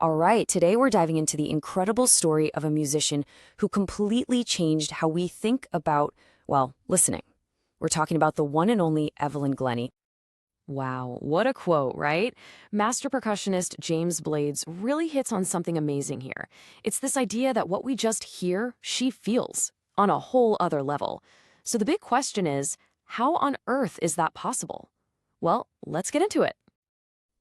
All right, today we're diving into the incredible story of a musician who completely changed how we think about, well, listening. We're talking about the one and only Evelyn Glennie. Wow, what a quote, right? Master percussionist James Blades really hits on something amazing here. It's this idea that what we just hear, she feels on a whole other level. So the big question is, how on earth is that possible? Well, let's get into it.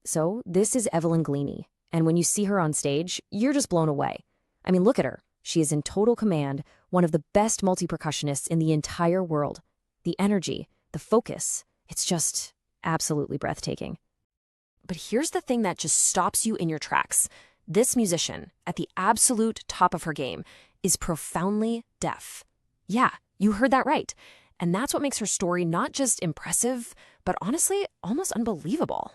So this is Evelyn Glennie, and when you see her on stage, you're just blown away. I mean, look at her. She is in total command, one of the best multi-percussionists in the entire world. The energy, the focus, it's just absolutely breathtaking. But here's the thing that just stops you in your tracks. This musician, at the absolute top of her game, is profoundly deaf. Yeah, you heard that right. And that's what makes her story not just impressive, but honestly, almost unbelievable.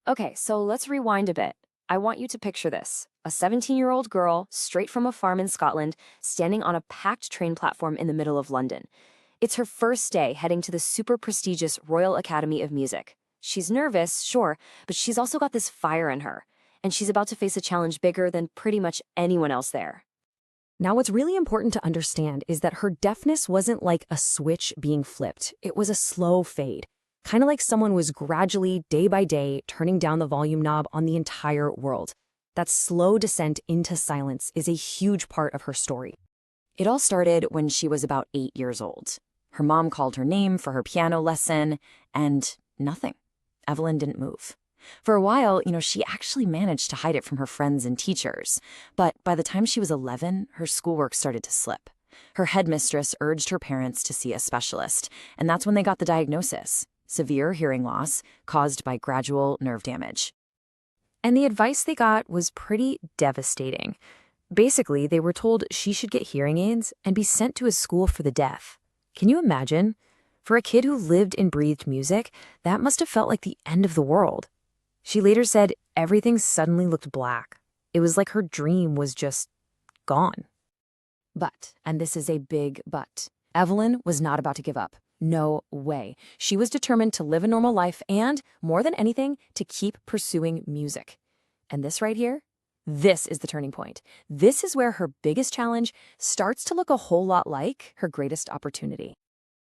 Okay, so let's rewind a bit. I want you to picture this. A 17-year-old girl, straight from a farm in Scotland, standing on a packed train platform in the middle of London. It's her first day heading to the super prestigious Royal Academy of Music. She's nervous, sure, but she's also got this fire in her, and she's about to face a challenge bigger than pretty much anyone else there. Now, what's really important to understand is that her deafness wasn't like a switch being flipped. It was a slow fade, kind of like someone was gradually, day by day, turning down the volume knob on the entire world. That slow descent into silence is a huge part of her story. It all started when she was about 8 years old. Her mom called her name for her piano lesson, and nothing. Evelyn didn't move. For a while, she actually managed to hide it from her friends and teachers. But by the time she was 11, her schoolwork started to slip. Her headmistress urged her parents to see a specialist, and that's when they got the diagnosis: severe hearing loss caused by gradual nerve damage. And the advice they got was pretty devastating. Basically, they were told she should get hearing aids and be sent to a school for the deaf. Can you imagine? For a kid who lived and breathed music, that must have felt like the end of the world. She later said everything suddenly looked black. It was like her dream was just gone. But, and this is a big but, Evelyn was not about to give up. No way. She was determined to live a normal life and, more than anything, to keep pursuing music. And this right here? This is the turning point. This is where her biggest challenge starts to look a whole lot like her greatest opportunity.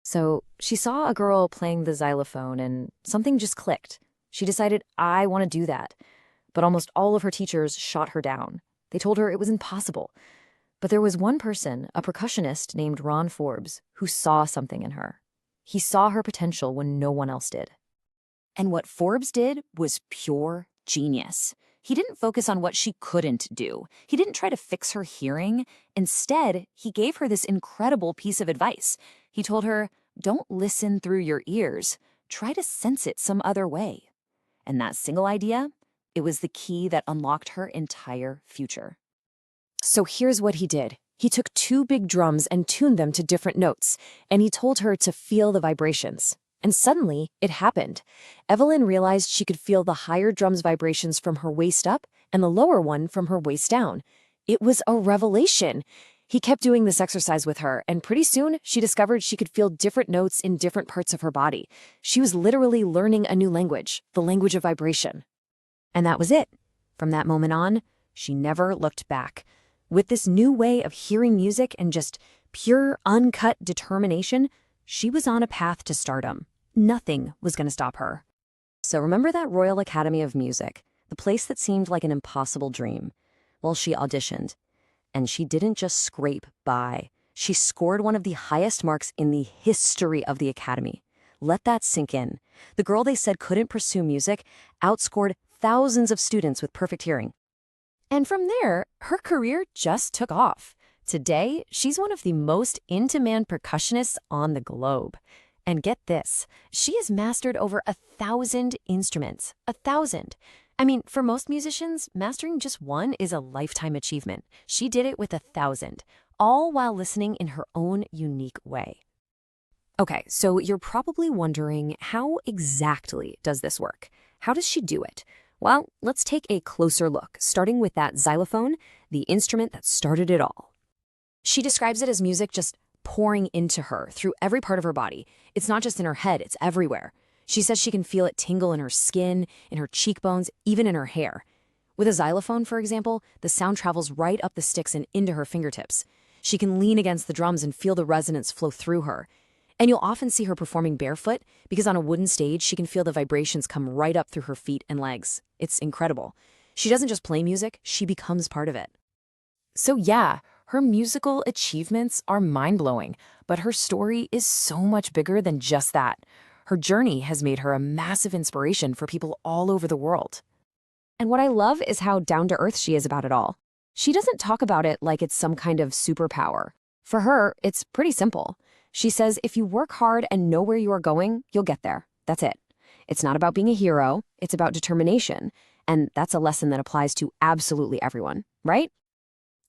So she saw a girl playing the xylophone and something just clicked. She decided, I want to do that. But almost all of her teachers shot her down. They told her it was impossible. But there was one person, a percussionist named Ron Forbes, who saw something in her. He saw her potential when no one else did. And what Forbes did was pure genius. He didn't focus on what she couldn't do. He didn't try to fix her hearing. Instead, he gave her this incredible piece of advice. He told her, don't listen through your ears. Try to sense it some other way. And that single idea, it was the key that unlocked her entire future. So here's what he did. He took 2 big drums and tuned them to different notes, and he told her to feel the vibrations. And suddenly, it happened. Evelyn realized she could feel the higher drum's vibrations from her waist up and the lower one from her waist down. It was a revelation. He kept doing this exercise with her, and pretty soon, she discovered she could feel different notes in different parts of her body. She was literally learning a new language, the language of vibration. And that was it. From that moment on, she never looked back. With this new way of hearing music and just pure, uncut determination, she was on a path to stardom. Nothing was going to stop her. So remember that Royal Academy of Music, the place that seemed like an impossible dream? Well, she auditioned. And she didn't just scrape by. She scored one of the highest marks in the history of the Academy. Let that sink in. The girl they said couldn't pursue music outscored thousands of students with perfect hearing. And from there, her career just took off. Today, she's one of the most in-demand percussionists on the globe. And get this, she has mastered over 1,000 instruments. 1,000. I mean, for most musicians, mastering just one is a lifetime achievement. She did it with 1,000, all while listening in her own unique way. Okay, so you're probably wondering, how exactly does this work? How does she do it? Well, let's take a closer look, starting with that xylophone, the instrument that started it all. She describes it as music just pouring into her through every part of her body. It's not just in her head, it's everywhere. She says she can feel it tingle in her skin, in her cheekbones, even in her hair. With a xylophone, for example, the sound travels right up the sticks and into her fingertips. She can lean against the drums and feel the resonance flow through her. And you'll often see her performing barefoot because on a wooden stage, she can feel the vibrations come right up through her feet and legs. It's incredible. She doesn't just play music, she becomes part of it. So yeah, her musical achievements are mind-blowing, but her story is so much bigger than just that. Her journey has made her a massive inspiration for people all over the world. And what I love is how down-to-earth she is about it all. She doesn't talk about it like it's some kind of superpower. For her, it's pretty simple. She says if you work hard and know where you are going, you'll get there. That's it. It's not about being a hero, it's about determination. And that's a lesson that applies to absolutely everyone, right?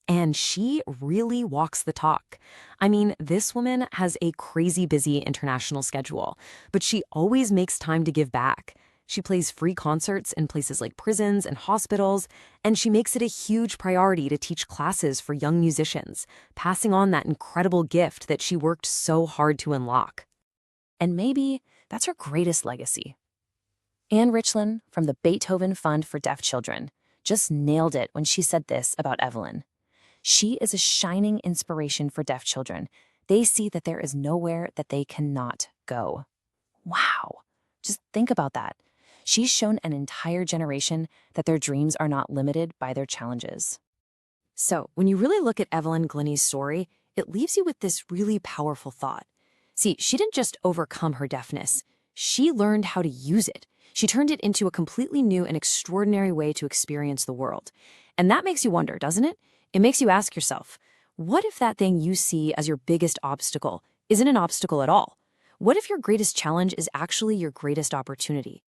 And she really walks the talk. I mean, this woman has a crazy busy international schedule, but she always makes time to give back. She plays free concerts in places like prisons and hospitals, and she makes it a huge priority to teach classes for young musicians, passing on that incredible gift that she worked so hard to unlock. And maybe that's her greatest legacy. Anne Richland from the Beethoven Fund for Deaf Children just nailed it when she said this about Evelyn. She is a shining inspiration for deaf children. They see that there is nowhere that they cannot go. Wow, just think about that. She's shown an entire generation that their dreams are not limited by their challenges. So, when you really look at Evelyn Glennie's story, it leaves you with this really powerful thought. See, she didn't just overcome her deafness. She learned how to use it. She turned it into a completely new and extraordinary way to experience the world. And that makes you wonder, doesn't it? It makes you ask yourself, what if that thing you see as your biggest obstacle isn't an obstacle at all? What if your greatest challenge is actually your greatest opportunity?